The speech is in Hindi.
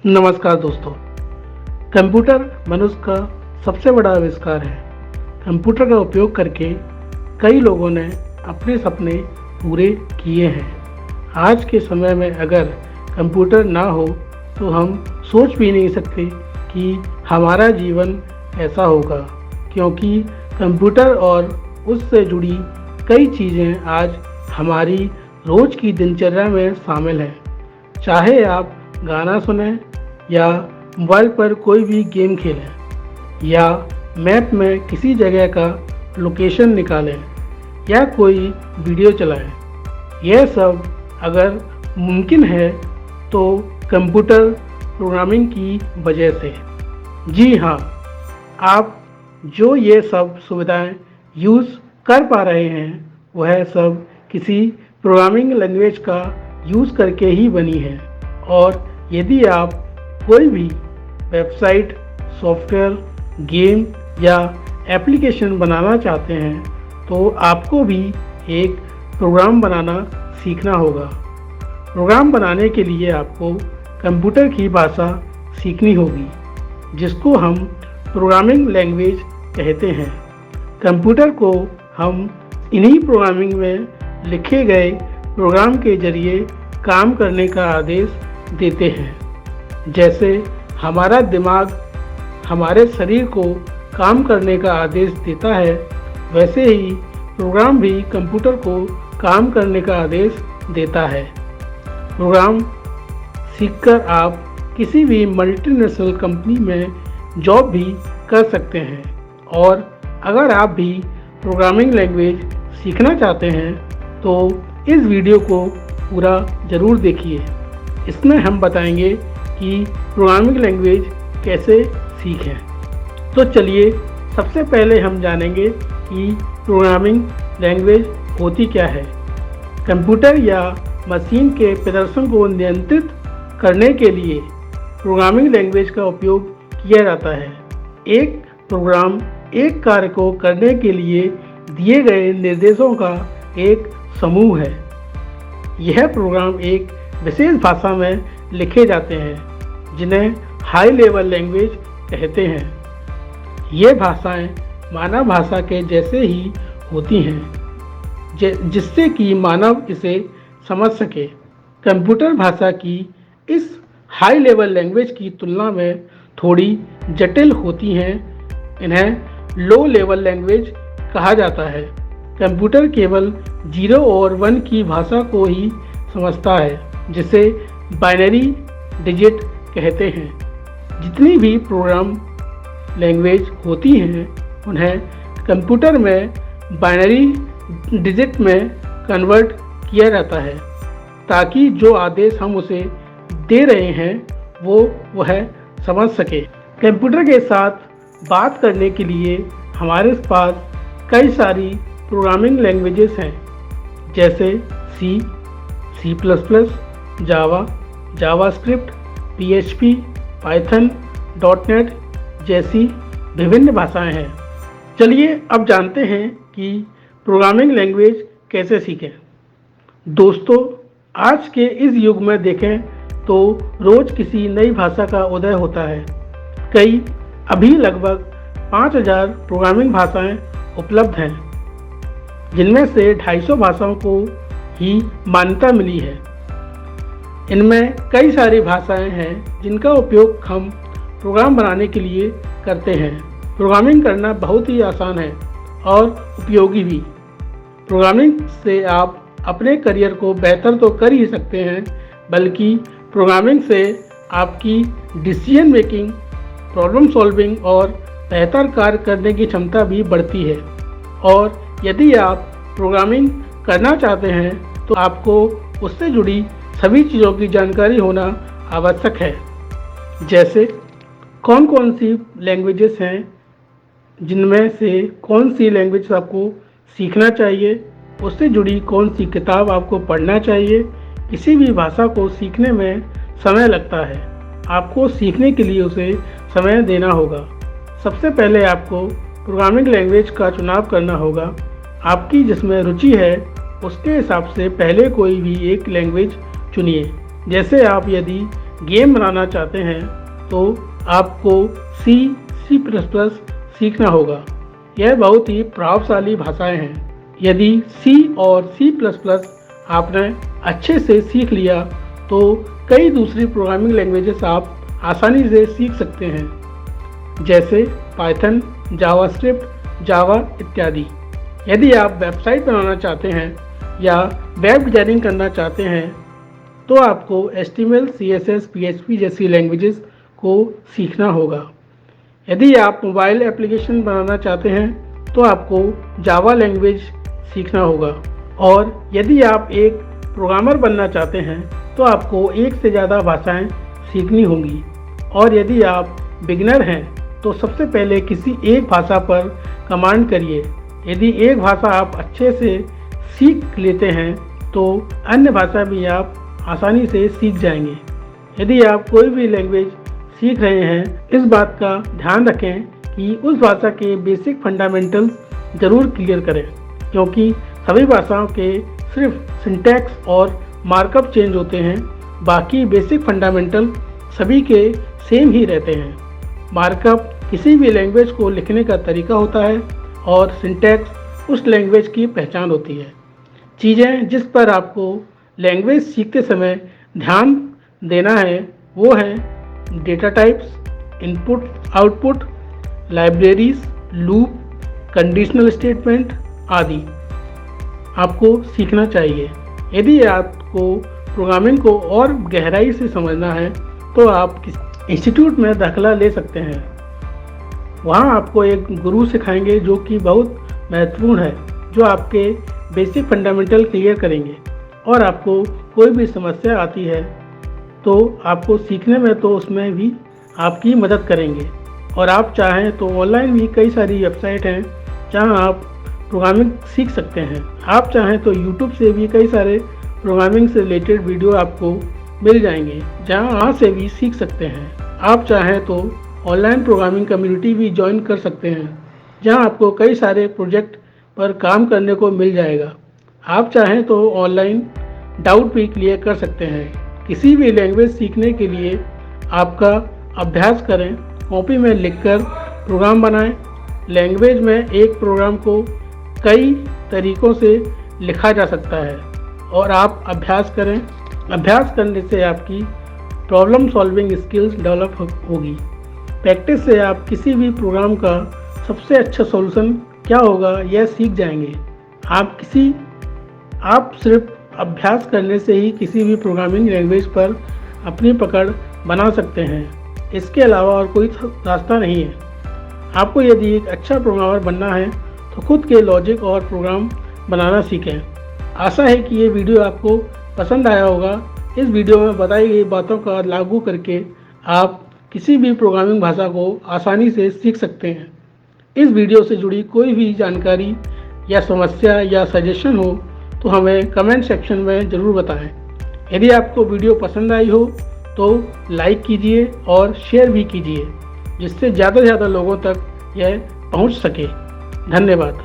नमस्कार दोस्तों। कंप्यूटर मनुष्य का सबसे बड़ा आविष्कार है। कंप्यूटर का उपयोग करके कई लोगों ने अपने सपने पूरे किए हैं। आज के समय में अगर कंप्यूटर ना हो तो हम सोच भी नहीं सकते कि हमारा जीवन ऐसा होगा, क्योंकि कंप्यूटर और उससे जुड़ी कई चीज़ें आज हमारी रोज़ की दिनचर्या में शामिल हैं। चाहे आप गाना सुनें या मोबाइल पर कोई भी गेम खेलें या मैप में किसी जगह का लोकेशन निकालें या कोई वीडियो चलाएं, यह सब अगर मुमकिन है तो कंप्यूटर प्रोग्रामिंग की वजह से। जी हाँ, आप जो ये सब सुविधाएं यूज़ कर पा रहे हैं वह सब किसी प्रोग्रामिंग लैंग्वेज का यूज़ करके ही बनी है। और यदि आप कोई भी वेबसाइट, सॉफ्टवेयर, गेम या एप्लीकेशन बनाना चाहते हैं तो आपको भी एक प्रोग्राम बनाना सीखना होगा। प्रोग्राम बनाने के लिए आपको कंप्यूटर की भाषा सीखनी होगी, जिसको हम प्रोग्रामिंग लैंग्वेज कहते हैं। कंप्यूटर को हम इन्हीं प्रोग्रामिंग में लिखे गए प्रोग्राम के जरिए काम करने का आदेश देते हैं। जैसे हमारा दिमाग हमारे शरीर को काम करने का आदेश देता है, वैसे ही प्रोग्राम भी कंप्यूटर को काम करने का आदेश देता है। प्रोग्राम सीखकर आप किसी भी मल्टीनेशनल कंपनी में जॉब भी कर सकते हैं। और अगर आप भी प्रोग्रामिंग लैंग्वेज सीखना चाहते हैं तो इस वीडियो को पूरा ज़रूर देखिए। इसमें हम बताएंगे कि प्रोग्रामिंग लैंग्वेज कैसे सीखें। तो चलिए सबसे पहले हम जानेंगे कि प्रोग्रामिंग लैंग्वेज होती क्या है। कंप्यूटर या मशीन के प्रदर्शन को नियंत्रित करने के लिए प्रोग्रामिंग लैंग्वेज का उपयोग किया जाता है। एक प्रोग्राम एक कार्य को करने के लिए दिए गए निर्देशों का एक समूह है। यह प्रोग्राम एक विशेष भाषा में लिखे जाते हैं, जिन्हें हाई लेवल लैंग्वेज कहते हैं। ये भाषाएं मानव भाषा के जैसे ही होती हैं, जिससे कि मानव इसे समझ सके। कंप्यूटर भाषा की इस हाई लेवल लैंग्वेज की तुलना में थोड़ी जटिल होती हैं। इन्हें लो लेवल लैंग्वेज कहा जाता है। कंप्यूटर केवल 0 और 1 की भाषा को ही समझता है, जिसे बाइनरी डिजिट कहते हैं। जितनी भी प्रोग्राम लैंग्वेज होती हैं उन्हें कंप्यूटर में बाइनरी डिजिट में कन्वर्ट किया जाता है, ताकि जो आदेश हम उसे दे रहे हैं वह समझ सके। कंप्यूटर के साथ बात करने के लिए हमारे पास कई सारी प्रोग्रामिंग लैंग्वेजेस हैं, जैसे सी, C++, जावा, जावास्क्रिप्ट, PHP, पाइथन, .NET जैसी विभिन्न भाषाएं हैं। चलिए अब जानते हैं कि प्रोग्रामिंग लैंग्वेज कैसे सीखें। दोस्तों, आज के इस युग में देखें तो रोज़ किसी नई भाषा का उदय होता है। अभी लगभग 5000 प्रोग्रामिंग भाषाएं उपलब्ध हैं, जिनमें से 250 भाषाओं को ही मान्यता मिली है। इनमें कई सारी भाषाएं हैं जिनका उपयोग हम प्रोग्राम बनाने के लिए करते हैं। प्रोग्रामिंग करना बहुत ही आसान है और उपयोगी भी। प्रोग्रामिंग से आप अपने करियर को बेहतर तो कर ही सकते हैं, बल्कि प्रोग्रामिंग से आपकी डिसीजन मेकिंग, प्रॉब्लम सॉल्विंग और बेहतर कार्य करने की क्षमता भी बढ़ती है। और यदि आप प्रोग्रामिंग करना चाहते हैं तो आपको उससे जुड़ी सभी चीज़ों की जानकारी होना आवश्यक है। जैसे कौन कौन सी लैंग्वेजेस हैं, जिनमें से कौन सी लैंग्वेज आपको सीखना चाहिए, उससे जुड़ी कौन सी किताब आपको पढ़ना चाहिए। किसी भी भाषा को सीखने में समय लगता है। आपको सीखने के लिए उसे समय देना होगा। सबसे पहले आपको प्रोग्रामिंग लैंग्वेज का चुनाव करना होगा। आपकी जिसमें रुचि है उसके हिसाब से पहले कोई भी एक लैंग्वेज चुनिए। जैसे आप यदि गेम बनाना चाहते हैं तो आपको सी सी प्लस प्लस सीखना होगा। यह बहुत ही प्रभावशाली भाषाएं हैं। यदि सी और सी प्लस प्लस आपने अच्छे से सीख लिया तो कई दूसरी प्रोग्रामिंग लैंग्वेजेस आप आसानी से सीख सकते हैं, जैसे पाइथन, जावास्क्रिप्ट, जावा इत्यादि। यदि आप वेबसाइट बनाना चाहते हैं या वेब डिजाइनिंग करना चाहते हैं तो आपको HTML, CSS, PHP जैसी लैंग्वेजेस को सीखना होगा। यदि आप मोबाइल एप्लीकेशन बनाना चाहते हैं तो आपको जावा लैंग्वेज सीखना होगा। और यदि आप एक प्रोग्रामर बनना चाहते हैं तो आपको एक से ज़्यादा भाषाएं सीखनी होंगी। और यदि आप बिगिनर हैं तो सबसे पहले किसी एक भाषा पर कमांड करिए। यदि एक भाषा आप अच्छे से सीख लेते हैं तो अन्य भाषा भी आप आसानी से सीख जाएंगे। यदि आप कोई भी लैंग्वेज सीख रहे हैं, इस बात का ध्यान रखें कि उस भाषा के बेसिक फंडामेंटल्स ज़रूर क्लियर करें, क्योंकि सभी भाषाओं के सिर्फ सिंटैक्स और मार्कअप चेंज होते हैं, बाकी बेसिक फंडामेंटल सभी के सेम ही रहते हैं। मार्कअप किसी भी लैंग्वेज को लिखने का तरीका होता है और सिंटैक्स उस लैंग्वेज की पहचान होती है। चीज़ें जिस पर आपको लैंग्वेज सीखते समय ध्यान देना है वो हैं data types, input output, libraries, loop, conditional statement आदि आपको सीखना चाहिए। यदि आपको प्रोग्रामिंग को और गहराई से समझना है तो आप इंस्टीट्यूट में दाखिला ले सकते हैं। वहाँ आपको एक गुरु सिखाएंगे जो कि बहुत महत्वपूर्ण है, जो आपके बेसिक फंडामेंटल क्लियर करेंगे और आपको कोई भी समस्या आती है तो आपको सीखने में तो उसमें भी आपकी मदद करेंगे। और आप चाहें तो ऑनलाइन भी कई सारी वेबसाइट हैं जहां आप प्रोग्रामिंग सीख सकते हैं। आप चाहें तो यूट्यूब से भी कई सारे प्रोग्रामिंग से रिलेटेड वीडियो आपको मिल जाएंगे जहां से भी सीख सकते हैं। आप चाहें तो ऑनलाइन प्रोग्रामिंग कम्युनिटी भी ज्वाइन कर सकते हैं जहां आपको कई सारे प्रोजेक्ट पर काम करने को मिल जाएगा। आप चाहें तो ऑनलाइन डाउट भी क्लियर कर सकते हैं। किसी भी लैंग्वेज सीखने के लिए आपका अभ्यास करें, कॉपी में लिखकर प्रोग्राम बनाएं। लैंग्वेज में एक प्रोग्राम को कई तरीक़ों से लिखा जा सकता है और आप अभ्यास करें। अभ्यास करने से आपकी प्रॉब्लम सॉल्विंग स्किल्स डेवलप होगी। प्रैक्टिस से आप किसी भी प्रोग्राम का सबसे अच्छा सॉल्यूशन क्या होगा यह सीख जाएंगे। आप सिर्फ अभ्यास करने से ही किसी भी प्रोग्रामिंग लैंग्वेज पर अपनी पकड़ बना सकते हैं। इसके अलावा और कोई रास्ता नहीं है। आपको यदि एक अच्छा प्रोग्रामर बनना है तो खुद के लॉजिक और प्रोग्राम बनाना सीखें। आशा है कि ये वीडियो आपको पसंद आया होगा। इस वीडियो में बताई गई बातों का लागू करके आप किसी भी प्रोग्रामिंग भाषा को आसानी से सीख सकते हैं। इस वीडियो से जुड़ी कोई भी जानकारी या समस्या या सजेशन हो तो हमें कमेंट सेक्शन में ज़रूर बताएं। यदि आपको वीडियो पसंद आई हो तो लाइक कीजिए और शेयर भी कीजिए, जिससे ज़्यादा से ज़्यादा लोगों तक यह पहुंच सके। धन्यवाद।